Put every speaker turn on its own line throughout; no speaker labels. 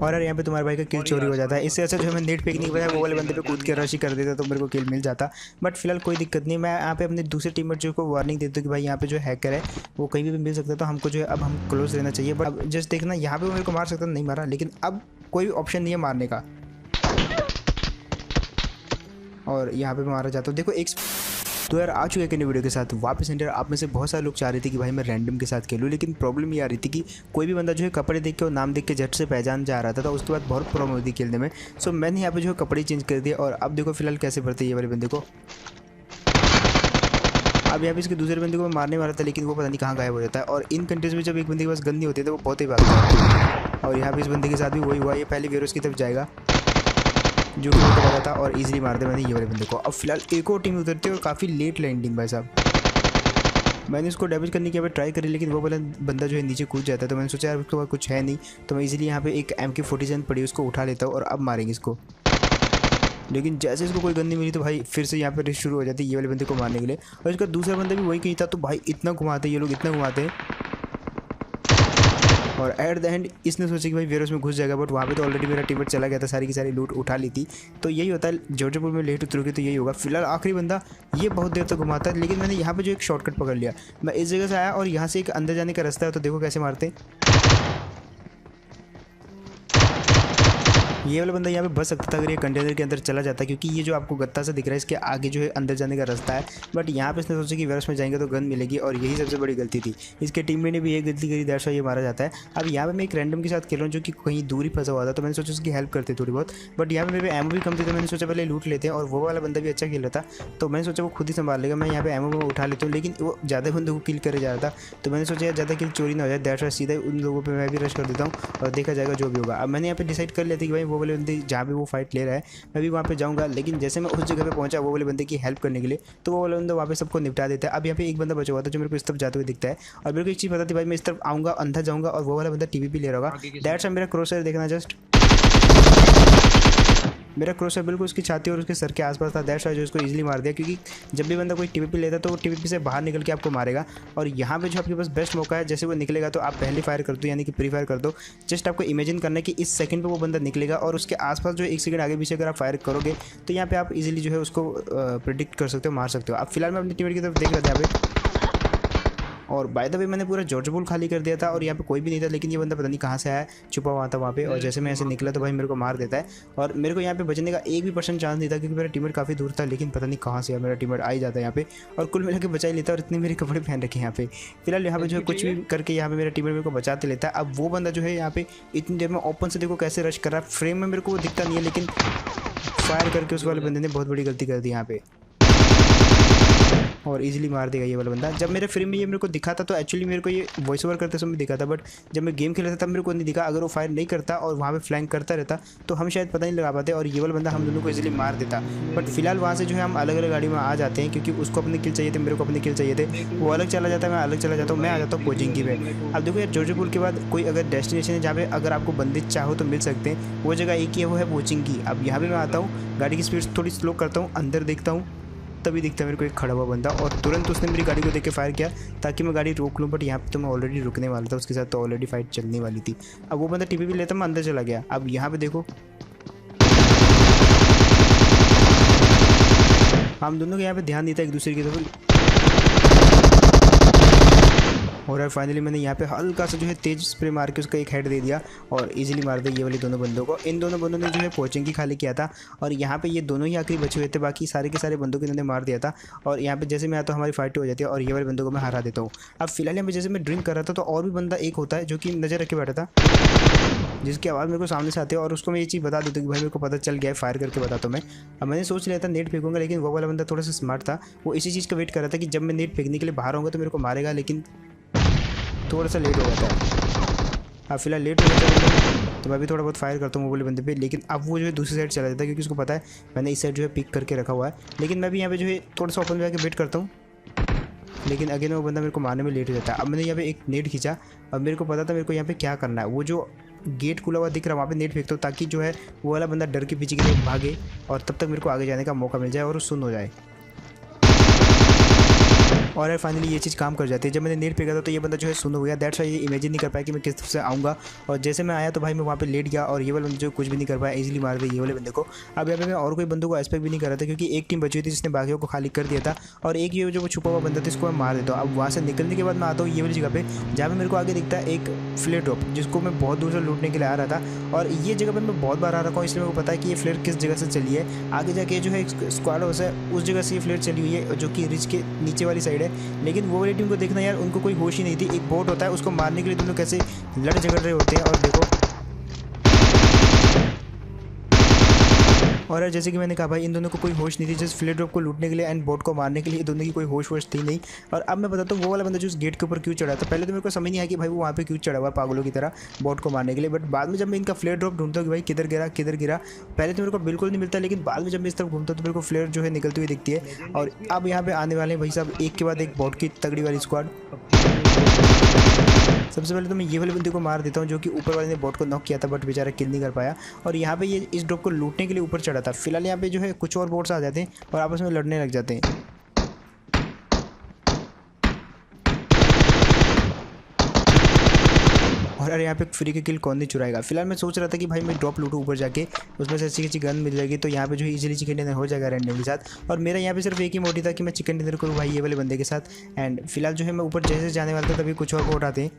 और यार यहाँ पे तुम्हारे भाई का किल चोरी हो जाता है। इससे अच्छा जो मैं नेट फेंकने के बजाय वो वाले बंदे पे कूद के रश ही कर देता तो मेरे को किल मिल जाता। बट फिलहाल कोई दिक्कत नहीं, मैं यहाँ पे अपने दूसरे टीममेट जो को वार्निंग देता हूँ कि भाई यहाँ पे जो हैकर है वो कहीं भी मिल सकता है, तो हमको जो है अब हम क्लोज रहना चाहिए। बट अब जस्ट देखना यहाँ पे वो मेरे को मार सकता, नहीं मारा, लेकिन अब कोई ऑप्शन नहीं है मारने का, और यहाँ पे मारा जाता हूँ। देखो एक तो यार आ चुके हैं वीडियो के साथ वापस इंटर। आप में से बहुत सारे लोग चाह रहे थे कि भाई मैं रैंडम के साथ खेलूँ, लेकिन प्रॉब्लम ये आ रही थी कि कोई भी बंदा जो है कपड़े देख के और नाम देख के झट से पहचान जा रहा था, तो उसके बाद बहुत प्रॉब्लम होती खेलने में। सो मैंने यहाँ पे जो है कपड़े चेंज कर दिए, और अब देखो फिलहाल कैसे भरते ये वाले बंदे को। अब यहाँ पे इसके दूसरे बंदे को मैं मारने वाला था, लेकिन वो पता नहीं कहाँ गायब हो जाता है। और इन कंट्रीज में जब एक बंदे के पास गन नहीं होती है तो वो बहुत ही भागता है, और यहाँ पे इस बंदे के साथ भी वही हुआ। ये पहले वेरोस की तरफ जाएगा जो कि मेरे को पता था, और इजीली मार दे मैंने ये वाले बंदे को। अब फिलहाल एक और टीम उतरती है और काफ़ी लेट लैंडिंग भाई साहब। मैंने उसको डैमेज करने की यहाँ पे ट्राई करी, लेकिन वो वाला बंदा जो है नीचे कूद जाता है, तो मैंने सोचा यार उसके बाद कुछ है नहीं, तो मैं इजीली यहाँ पे एक MK47 पड़ी उसको उठा लेता हूँ और अब मारेंगे इसको। लेकिन जैसे इसको कोई गन नहीं मिली तो भाई फिर से यहाँ पे रेस शुरू हो जाती है ये वाले बंदे को मारने के लिए। और इसका दूसरा बंदा भी वही कहीं था, तो भाई इतना घुमाते ये लोग, इतना घुमाते हैं। और एट द एंड इसने सोचा कि भाई वेरोस में घुस जाएगा, बट वहाँ पे तो ऑलरेडी मेरा टीममेट चला गया था, सारी की सारी लूट उठा ली थी। तो यही होता है जॉर्जियापुर में लेट उतरोगे तो यही होगा। फिलहाल आखिरी बंदा ये बहुत देर तक घुमाता है, लेकिन मैंने यहाँ पे जो एक शॉर्टकट पकड़ लिया। मैं इस जगह से आया और यहाँ से एक अंदर जाने का रास्ता है, तो देखो कैसे मारते हैं। ये वाला बंदा यहाँ पे बच सकता था अगर ये कंटेनर के अंदर चला जाता, क्योंकि ये जो आपको गत्ता से दिख रहा है इसके आगे जो है अंदर जाने का रास्ता है। बट यहाँ पे इसने सोचा कि वेरोस में जाएंगे तो गन मिलेगी, और यही सबसे बड़ी गलती थी। इसके टीममेट ने भी ये गलती करी, दैट्स व्हाई ये मारा जाता है। अब यहाँ पे मैं एक रैंडम के साथ खेल रहा हूँ जो कि कहीं दूर ही फंसा हुआ था, तो मैंने सोचा उसकी हेल्प करते थोड़ी बहुत। बट यहाँ पे मेरे एमओ भी कम थी, तो मैंने सोचा पहले लूट लेते हैं, और वो वाला बंदा भी अच्छा खेल रहा था, तो मैंने सोचा वो खुद ही संभाल लेगा। मैं यहाँ पे एमओ उठा लेता हूँ, लेकिन वो ज़्यादा बंदों को किल करे जा रहा था, तो मैंने सोचा यार ज़्यादा किल चोरी ना हो जाए, दैट्स व्हाई सीधा उन लोगों पर मैं भी रश कर देता हूँ और देखा जाएगा जो भी होगा। अब मैंने यहाँ पे डिसाइड कर लिया था कि भाई वो वाले बंदे जहाँ पे वो फाइट ले रहा है मैं भी वहाँ पे जाऊँगा। लेकिन जैसे मैं उस जगह पे पहुँचा वो वाले बंदे की हेल्प करने के लिए, तो वो वाला बंदा वहाँ पे सबको निपटा देता है। अब यहाँ पे एक बंदा बचा हुआ था जो मेरे को इस तरफ जाते हुए दिखता है, और मेरे को एक चीज़ पता थी भाई मैं इस तरफ आऊँगा, अंदर जाऊँगा और वो वाला बंदा टीवी ले रहा होगा। दैट्स व्हाई मेरा क्रॉसर देखना, जस्ट मेरा क्रॉसर बिल्कुल उसकी छाती और उसके सर के आसपास था। दैट्स व्हाई जो उसको इजीली मार दिया, क्योंकि जब भी बंदा कोई टीवीपी लेता है तो वो टीवीपी से बाहर निकल के आपको मारेगा। और यहाँ पे जो आपके पास बेस्ट मौका है, जैसे वो निकलेगा तो आप पहले फायर कर दो, यानी कि प्री फायर कर दो। जस्ट आपको इमेजिन करना है कि इस सेकंड पे वो बंदा निकलेगा और उसके आसपास जो एक सेकंड आगे पीछे अगर आप फायर करोगे तो यहाँ पे आप इजीली जो है उसको प्रिडिक्ट कर सकते हो, मार सकते हो। अब फिलहाल मैं अपनी टीममेट की तरफ देख रहा था यहाँ पे, और बाय द वे मैंने पूरा जॉर्जियापुर खाली कर दिया था और यहाँ पे कोई भी नहीं था, लेकिन ये बंदा पता नहीं कहाँ से आया, छुपा हुआ था वहाँ पे। और जैसे मैं ऐसे निकला तो भाई मेरे को मार देता है, और मेरे को यहाँ पे बचने का 1% चांस नहीं था, क्योंकि मेरा टीममेट काफ़ी दूर था। लेकिन पता नहीं कहाँ से मेरा टीममेट आ ही जाता है यहाँ पे, और कुल मिला के बचा ही लेता, और इतने मेरे कपड़े पहन रखे यहाँ पे। फिलहाल यहाँ पे जो है कुछ भी करके यहाँ पे मेरा टीममेट मेरे को बचाते लेता है। अब वो बंदा जो है यहाँ पे इतनी देर में ओपन से देखो कैसे रश कर रहा है, फ्रेम में मेरे को वो दिखता नहीं है, लेकिन फायर करके उस वाले बंदे ने बहुत बड़ी गलती कर दी यहाँ पे, और इजीली मार देगा ये वाला बंदा। जब मेरे फ्रेम में ये मेरे को दिखा था तो एक्चुअली मेरे को ये वॉइस ओवर करते समय दिखा था, बट जब मैं गेम खेल रहा था तब मेरे को नहीं दिखा। अगर वो फायर नहीं करता और वहाँ पे फ्लैंक करता रहता तो हम शायद पता नहीं लगा पाते, और ये वाला बंदा हम दोनों को इजीली मार देता। बट फिलहाल वहाँ से जो है हम अलग अलग गाड़ी में आ जाते हैं, क्योंकि उसको अपने किल चाहिए थे, मेरे को अपने किल चाहिए थे। वो अलग चला जाता है, मैं अलग चला जाता हूँ, मैं आ जाता हूँ कोचिंग में। अब देखो यार जॉर्जियापुर के बाद कोई अगर डेस्टिनेशन है जहाँ पे अगर आपको बंदे चाहो तो मिल सकते हैं, वो जगह एक ही है, वो है कोचिंग की। अब यहाँ पे मैं आता हूँ, गाड़ी की स्पीड थोड़ी स्लो करता हूँ, अंदर देखता हूँ, तभी दिखता है मेरे को एक खड़ा हुआ बंदा, और तुरंत उसने मेरी गाड़ी को देख के फायर किया ताकि मैं गाड़ी रोक लूँ। बट यहाँ पे तो मैं ऑलरेडी रुकने वाला था, उसके साथ तो ऑलरेडी फाइट चलने वाली थी। अब वो बंदा टीवी भी लेता, मैं अंदर चला गया। अब यहाँ पे देखो हम दोनों के यहाँ पे ध्यान देता एक दूसरे की तरफ, और यार फाइनली मैंने यहाँ पे हल्का सा जो है तेज स्प्रे मार के उसका एक हेड दे दिया और इजीली मार दिया ये वाली दोनों बंदों को। इन दोनों बंदों ने जो है कोचिंग की खाली किया था, और यहाँ पे ये दोनों ही आखिरी बचे हुए थे, बाकी सारे के सारे बंदों को इन्होंने मार दिया था। और यहाँ पे जैसे मैं आता हूँ हमारी फाइट हो जाती है और ये वाले बंदों को मैं हरा देता हूँ। अब फिलहाल यहाँ पे जैसे मैं ड्रिंक कर रहा था तो और भी बंदा एक होता है जो कि नज़र रख के बैठा था, जिसकी आवाज़ मेरे को सामने से आती है, और उसको मैं ये चीज़ बता देता हूँ कि भाई मेरे को पता चल गया है, फायर करके बताता हूँ मैं। अब मैंने सोच लिया था नेट फेंकूंगा, लेकिन वो वाला बंदा थोड़ा सा स्मार्ट था, वो इसी चीज़ का वेट कर रहा था कि जब मैं नेट फेंकने के लिए बाहर आऊँगा तो मेरे को मारेगा, लेकिन थोड़ा सा लेट हो जाता है। अब फिलहाल लेट हो जाता है तो मैं भी थोड़ा बहुत फायर करता हूँ वो वाले बंदे पे, लेकिन अब वो जो है दूसरी साइड चला जाता है, क्योंकि उसको पता है मैंने इस साइड जो है पिक करके रखा हुआ है। लेकिन मैं भी यहाँ पे जो है थोड़ा सा ओपन में आके वेट करता हूँ, लेकिन अगेन वो बंदा मेरे को मारने में लेट हो जाता है। अब मैंने यहाँ पे एक नेट खींचा, अब मेरे को पता था मेरे को यहाँ पे क्या करना है। वो जो गेट खुला हुआ दिख रहा है वहाँ पे नेट फेंकता हूँ, ताकि जो है वो वाला बंदा डर के पीछे की तरफ भागे और तब तक मेरे को आगे जाने का मौका मिल जाए और सुन हो जाए। और यार फाइनली ये चीज़ काम कर जाती है। जब मैंने नेट फेंका था तो ये बंदा जो है सुन हो गया, दैट्स वाई ये इमेजिन नहीं कर पाया कि मैं किस तरफ से आऊँगा। और जैसे मैं आया तो भाई मैं वहाँ पे लेट गया और ये वाला बंदा जो कुछ भी नहीं कर पाया, इजीली मार दिया ये वाले बंदे को। अब यहाँ पे मैं और कोई बंदों को एस्पेक्ट भी नहीं कर रहा था क्योंकि एक टीम बची हुई थी जिसने बाकियों को खाली कर दिया था और एक ये जो छुपा हुआ बंदा था इसको मैं मार देता हूँ। अब वहाँ से निकलने के बाद मैं आता हूँ ये वाली जगह पे जहाँ पे मेरे को आगे दिखता है एक फ्लेयर ड्रॉप जिसको मैं बहुत दूर से लूटने के लिए आ रहा था। और ये जगह पर मैं बहुत बार आ रखा हूँ इसलिए मेरे को पता है कि ये फ्लेयर किस जगह से चली है। आगे जाके जो है स्क्वाड हाउस है उस जगह से ये फ्लेयर चली हुई है जो कि रिच के नीचे वाली साइड है। लेकिन वो वाली टीम को देखना यार, उनको कोई होश ही नहीं थी। एक बोट होता है उसको मारने के लिए दोनों कैसे लड़ झगड़ रहे होते हैं। और देखो, और यार जैसे कि मैंने कहा भाई इन दोनों को कोई होश नहीं थी जस्ट फ्लेयर ड्रॉप को लूटने के लिए एंड बोट को मारने के लिए, दोनों की कोई होश वोश थी नहीं। और अब मैं बताता हूँ वो वाला बंदा जो उस गेट के ऊपर क्यों चढ़ा था। पहले तो मेरे को समझ नहीं आया कि भाई वो वहाँ पे क्यों चढ़ा हुआ पागलों की तरह बोट को मारने के लिए। बट बाद में जब मैं इनका फ्लेयर ड्रॉप ढूंढता हूँ कि भाई किधर गिरा, पहले तो मेरे को बिल्कुल नहीं मिलता, लेकिन बाद में जब मैं इस तरफ घूमता हूँ तो मेरे को फ्लेयर जो है निकलती हुई दिखती है। और अब यहाँ पे आने वाले हैं भाई साहब एक के बाद एक बोट की तगड़ी वाली स्क्वाड। सबसे पहले तो मैं ये वाले बंदे को मार देता हूँ जो कि ऊपर वाले ने बोट को नॉक किया था बट बेचारा किल नहीं कर पाया। और यहाँ पे ये इस ड्रॉप को लूटने के लिए ऊपर चढ़ा था। फिलहाल यहाँ पे जो है कुछ और बोट्स आ जाते हैं और आपस में लड़ने लग जाते हैं। और यार यहाँ पे फ्री के किल कौन नहीं चुराएगा। फिलहाल मैं सोच रहा था कि भाई मैं ड्रॉप लूटूँ ऊपर जाके, उसमें से अच्छी गन मिल जाएगी तो यहाँ पे जो है इजीली चिकन डिनर हो जाएगा रैंडम के साथ। और मेरा यहाँ पे सिर्फ एक ही मोटिव था कि मैं चिकन डिनर करूँ भाई ये वाले बंदे के साथ। एंड फिलहाल जो है मैं ऊपर जैसे जाने वाला था तभी कुछ और बोट आते हैं।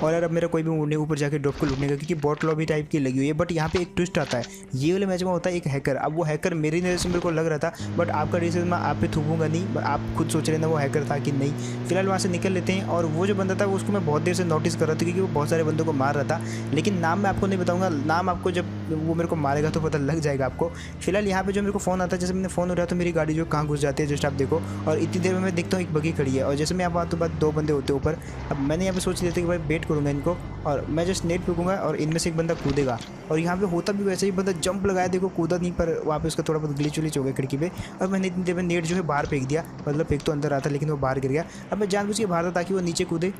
और यार अब मेरा कोई भी मूड नहीं ऊपर जाके ड्रॉप को लूटने का क्योंकि बॉट लॉबी टाइप की लगी हुई है। बट यहाँ पे एक ट्विस्ट आता है, ये वाले मैच में होता है एक हैकर। अब वो हैकर मेरी नज़र से मेरे को लग रहा था बट आपका डिसीजन मैं आप पे थूकूंगा नहीं, आप खुद सोच रहे ना वो हैकर था कि नहीं। फिलहाल वहाँ से निकल लेते हैं। और वो जो बंदा था उसको मैं बहुत देर से नोटिस कर रहा था क्योंकि वो बहुत सारे बंदों को मार रहा था, लेकिन नाम मैं आपको नहीं बताऊँगा। नाम आपको जब वो मेरे को मारेगा तो पता लग जाएगा आपको। फिलहाल यहाँ पे जो मेरे को फ़ोन आता है, जैसे मैंने फ़ोन उठाया तो मेरी गाड़ी जो कहाँ घुस जाती है जस्ट आप देखो। और इतनी देर में मैं देखता हूँ एक बगी खड़ी है और जैसे मैं यहाँ पर तो बाद दो बंदे होते ऊपर। अब मैंने यहाँ पे सोच लिया था कि भाई वेट करूँगा इनको और मैं जस्ट नेट फेंकूंगा और इनमें से एक बंदा कूदेगा। और यहाँ पे होता भी वैसे ही, बंदा जंप लगाया देखो कूदा नहीं, पर वहाँ पे उसका थोड़ा बहुत ग्लिच उलिच हो गया खिड़की पे। और मैंने इतनी देर में नेट जो है बाहर फेंक दिया, मतलब फेंक तो अंदर रहा था लेकिन वो बाहर गिर गया। अब मैं जानबूझ के बाहर था ताकि वो नीचे कूदे,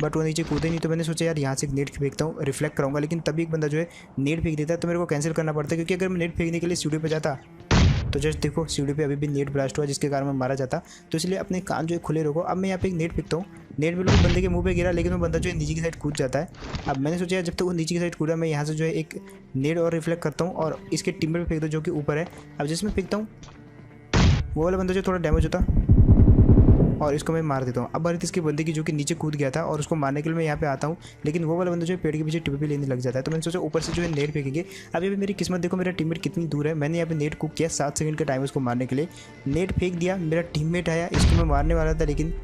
बट वो नीचे कूदे नहीं। तो मैंने सोचा यार यहाँ से एक नेट फेंकता हूँ, रिफ्लेक्ट कराऊंगा। लेकिन तभी एक बंदा जो है नेट फेंक देता है तो मेरे को कैंसिल करना पड़ता है क्योंकि अगर मैं नेट फेंकने के लिए स्टूडियो पर जाता तो जस्ट देखो सीढ़ी पे अभी भी नेट ब्लास्ट हुआ जिसके कारण मैं मारा जाता। तो इसलिए अपने कान जो है खुले रखो। अब मैं यहाँ पे एक नेट फेंकता हूँ, नेट बिल्कुल बंदे के मुंह पे गिरा लेकिन वो बंदा जो है नीचे की साइड कूद जाता है। अब मैंने सोचा यार जब तक वो नीचे की साइड कूदा मैं यहाँ से जो है एक नेट और रिफ्लेक्ट करता हूँ और इसके टीममेट पे फेंक दो जो कि ऊपर है। अब जिसमें फेंकता हूँ वो वाला बंदा जो थोड़ा डैमेज होता और इसको मैं मार देता हूँ। अब बारी इसके बंदे की जो कि नीचे कूद गया था और उसको मारने के लिए मैं यहाँ पे आता हूँ, लेकिन वो वाला बंदा जो है पेड़ के पीछे टिप भी लेने लग जाता है। तो मैंने सोचा ऊपर से जो है नेट फेंकेंगे। अब ये भी मेरी किस्मत देखो मेरा टीममेट कितनी दूर है। मैंने यहाँ पे नेट कुक किया 7 सेकंड का टाइम उसको मारने के लिए, नेट फेंक दिया, मेरा टीममेट आया, इसको मैं मारने वाला था लेकिन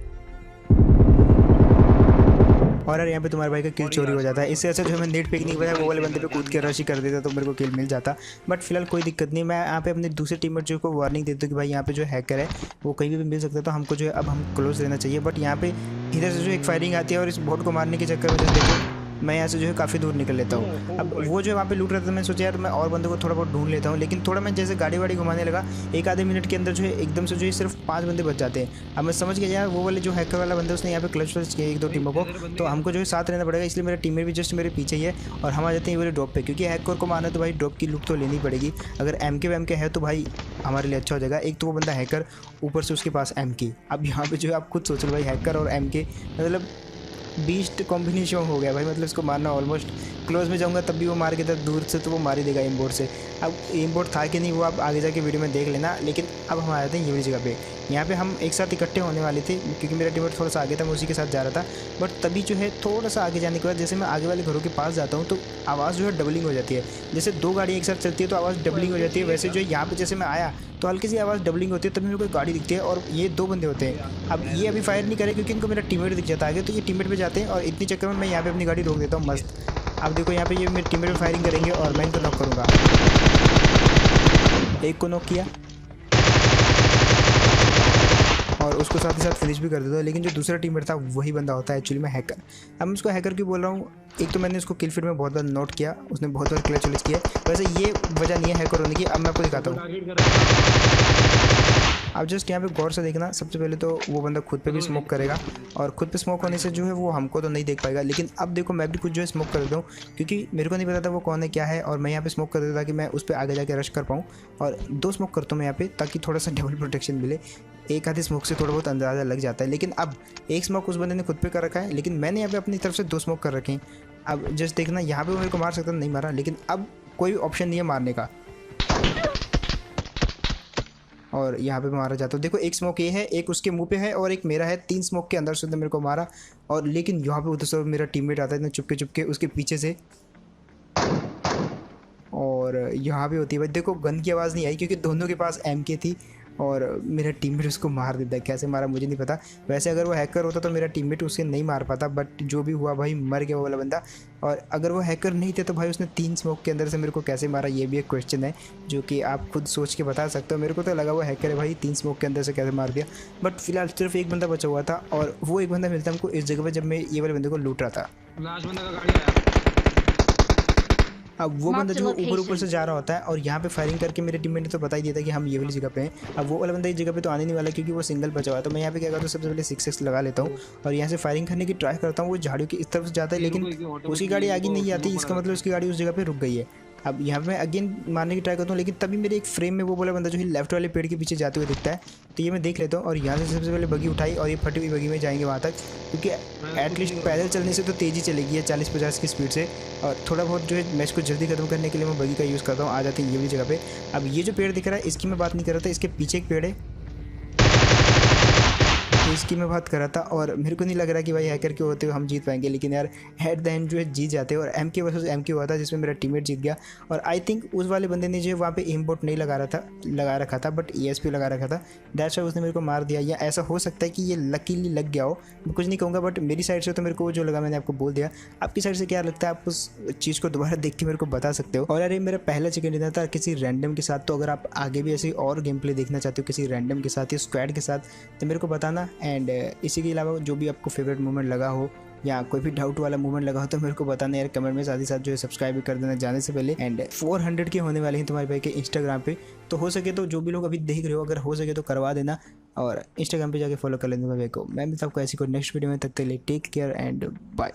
और यार यहाँ पे तुम्हारे भाई का किल चोरी हो जाता है। इससे अच्छा जो मैं नेट फेंकने के बजाय वो वाले बंदे पे कूद के रश ही कर देता तो मेरे को किल मिल जाता। बट फिलहाल कोई दिक्कत नहीं, मैं यहाँ पे अपने दूसरे टीममेट जो को वार्निंग देता हूँ कि भाई यहाँ पे जो हैकर है वो कहीं भी मिल सकता है तो हमको जो है अब हम क्लोज रहना चाहिए। बट यहाँ पे इधर से जो एक फायरिंग आती है और इस बोट को मारने के चक्कर में जैसे देखो मैं यहाँ से जो है काफ़ी दूर निकल लेता हूँ। अब वो जो है वहाँ पे लूट रहा था, मैंने सोचा यार मैं और बंदों को थोड़ा बहुत ढूंढ लेता हूँ। लेकिन थोड़ा मैं जैसे गाड़ी वाड़ी घुमाने लगा एक आधे मिनट के अंदर जो है एकदम से जो है सिर्फ 5 बंदे बच जाते हैं। अब मैं समझ गया यार वो वाले जो हैकर वाला बंदा उसने यहाँ पे क्लच वच किया 1-2 टीमों को, तो हमको जो है साथ रहना पड़ेगा। इसलिए मेरा टीममेट भी जस्ट मेरे पीछे ही है और हम आ जाते हैं ये वाले ड्रॉप पे क्योंकि हैकर को मारना तो भाई ड्रॉप की लूट तो लेनी पड़ेगी। अगर MK है तो भाई हमारे लिए अच्छा हो जाएगा। एक तो वो बंदा हैकर, ऊपर से उसके पास MK। अब यहाँ पे जो है आप खुद सोच लो भाई हैकर और MK मतलब बीस्ट कॉम्बिनेशन हो गया भाई। मतलब इसको मारना ऑलमोस्ट क्लोज में जाऊंगा तब भी वो मार के तब दूर से तो वो मार ही देगा एम बोर्ड से। अब एम बोर्ड था कि नहीं वो आप आगे जाके वीडियो में देख लेना। लेकिन अब हम आए थे ये वाली जगह पे, यहाँ पे हम एक साथ इकट्ठे होने वाले थे क्योंकि मेरा टीममेट थोड़ा सा आगे था, मैं उसी के साथ जा रहा था। बट तभी जो है थोड़ा सा आगे जाने के बाद जैसे मैं आगे वाले घरों के पास जाता हूँ तो आवाज़ जो है डबलिंग हो जाती है। जैसे 2 गाड़ियाँ एक साथ चलती है तो आवाज़ डबलिंग हो जाती है। वैसे जो है यहाँ पे जैसे मैं आया तो हल्की सी आवाज़ डबलिंग होती है, तभी मेरे को गाड़ी दिखती है और ये 2 बंदे होते हैं। अब ये अभी फायर नहीं करे क्योंकि इनको मेरा टीममेट दिख जाता है आगे, तो ये टीममेट पे जाते हैं और इतनी चक्कर में मैं यहाँ पे अपनी गाड़ी रोक देता हूँ मस्त। अब देखो यहाँ पे ये मेरे टीममेट पे फायरिंग करेंगे और मैं इनको नॉक करूँगा। एक को नॉक किया और उसको साथ ही साथ फिनिश भी कर देता हूँ। लेकिन जो दूसरा टीममेट था वही बंदा होता है एक्चुअली में हैकर। अब मैं उसको हैकर क्यों बोल रहा हूँ, एक तो मैंने उसको किल फीड में बहुत बार नोट किया, उसने बहुत बार क्लच विच किया। वैसे ये वजह नहीं है हैकर होने की, अब मैं आपको दिखाता हूँ। अब जस्ट यहाँ पे गौर से देखना, सबसे पहले तो वो बंदा खुद पे भी स्मोक करेगा और खुद पे स्मोक होने से जो है वो हमको तो नहीं देख पाएगा। लेकिन अब देखो मैं भी कुछ जो है स्मोक कर देता हूँ, क्योंकि मेरे को नहीं पता था वो कौन है क्या है, और मैं यहाँ पे स्मोक कर देता कि मैं उस पर आगे जाके रश कर पाऊँ। और 2 स्मोक करता हूँ मैं यहाँ पे, ताकि थोड़ा सा डबल प्रोटेक्शन मिले। एक आधे स्मोक से थोड़ा बहुत अंदाज़ा लग जाता है। लेकिन अब एक स्मोक उस बंदे ने खुद पे कर रखा है, लेकिन मैंने यहाँ पे अपनी तरफ से 2 स्मोक कर रखे हैं। अब जस्ट देखना, यहाँ पे वो मेरे को मार सकता, नहीं मारा, लेकिन अब कोई ऑप्शन नहीं है मारने का, और यहाँ पे मारा जाता है। देखो एक स्मोक ये है, एक उसके मुंह पे है और एक मेरा है। 3 स्मोक के अंदर से मेरे को मारा, और लेकिन यहाँ पे उधर से मेरा टीममेट आता है इतना चुपके चुपके उसके पीछे से, और यहाँ पे होती है भाई देखो गन की आवाज़ नहीं आई क्योंकि दोनों के पास MK थी, और मेरा टीममेट उसको मार देता है। कैसे मारा मुझे नहीं पता। वैसे अगर वो हैकर होता तो मेरा टीममेट उसे नहीं मार पाता, बट जो भी हुआ भाई मर गया वो वाला बंदा। और अगर वो हैकर नहीं थे तो भाई उसने 3 स्मोक के अंदर से मेरे को कैसे मारा, ये भी एक क्वेश्चन है जो कि आप खुद सोच के बता सकते हो। मेरे को तो लगा वो हैकर है भाई, 3 स्मोक के अंदर से कैसे मार दिया। बट फिलहाल सिर्फ एक बंदा बचा हुआ था, और वो एक बंदा मिलता हमको इस जगह पर जब मैं ये वाले बंदे को लूट रहा था।
लास्ट बंदा का गाड़ी आया।
अब वो बंदा जो ऊपर ऊपर से जा रहा होता है, और यहाँ पे फायरिंग करके मेरे टीममेट ने तो बता ही दिया था कि हम ये वाली जगह पे हैं। अब वो वाला बंदा इस जगह पे तो आने नहीं वाला क्योंकि वो सिंगल बचा हुआ है। तो मैं यहाँ पे क्या करता हूँ, सबसे पहले 6x लगा लेता हूँ और यहाँ से फायरिंग करने की ट्राई करता हूँ। वो झाड़ियों की इस तरफ से जाता है, लेकिन उसकी गाड़ी आगे नहीं आती, इसका मतलब उसकी गाड़ी उस जगह पर रुक गई है। अब यहाँ पे मैं अगेन मारने की ट्राई करता हूँ, लेकिन तभी मेरे एक फ्रेम में वो वाला बंदा जो है लेफ्ट वाले पेड़ के पीछे जाते हुए दिखता है। तो ये मैं देख लेता हूँ, और यहाँ से सबसे पहले बगी उठाई, और ये फटी हुई बगी में जाएंगे वहाँ तक, क्योंकि एटलीस्ट पैदल चलने से तो तेज़ी चलेगी है 40-50 की स्पीड से। और थोड़ा बहुत जो है मैच को जल्दी खत्म करने के लिए मैं बगी का यूज़ करता हूँ। आ जाती है ये वाली जगह पे। अब ये जो पेड़ दिख रहा है इसकी मैं बात नहीं कर रहा था, इसके पीछे एक पेड़ है, तो इसकी मैं बात कर रहा था। और मेरे को नहीं लग रहा कि भाई हैकर के होते हुए हम जीत पाएंगे, लेकिन यार एट द एंड जो है जीत जाते हैं। और MK वर्सेस MK हुआ था जिसमें मेरा टीममेट जीत गया। और आई थिंक उस वाले बंदे ने जो है वहाँ पे एम बोट नहीं लगा रखा था, बट ESP लगा रखा था। दैट्स व्हाई उसने मेरे को मार दिया, या ऐसा हो सकता है कि ये लकीली लग गया हो, मैं कुछ नहीं कहूँगा। बट मेरी साइड से तो मेरे को जो लगा मैंने आपको बोल दिया। आपकी साइड से क्या लगता है, आप उस चीज़ को दोबारा देख के मेरे को बता सकते हो। और यार ये मेरा पहला चिकन डिनर था किसी रैंडम के साथ। तो अगर आप आगे भी ऐसे और गेम प्ले देखना चाहते हो किसी रैंडम के साथ या स्क्वाड के साथ, तो मेरे को बताना। एंड इसी के अलावा जो भी आपको फेवरेट मोमेंट लगा हो या कोई भी डाउट वाला मोमेंट लगा हो तो मेरे को बताना यार कमेंट में। साथ ही साथ जो है सब्सक्राइब भी कर देना जाने से पहले। एंड 400 के होने वाले हैं तुम्हारे भाई के इंस्टाग्राम पे, तो हो सके तो जो भी लोग अभी देख रहे हो अगर हो सके तो करवा देना, और इंस्टाग्राम पे जाके फॉलो कर लेना भाई को। मैं भी आपको ऐसी कोई नेक्स्ट वीडियो में, तब तक के लिए टेक केयर एंड बाय।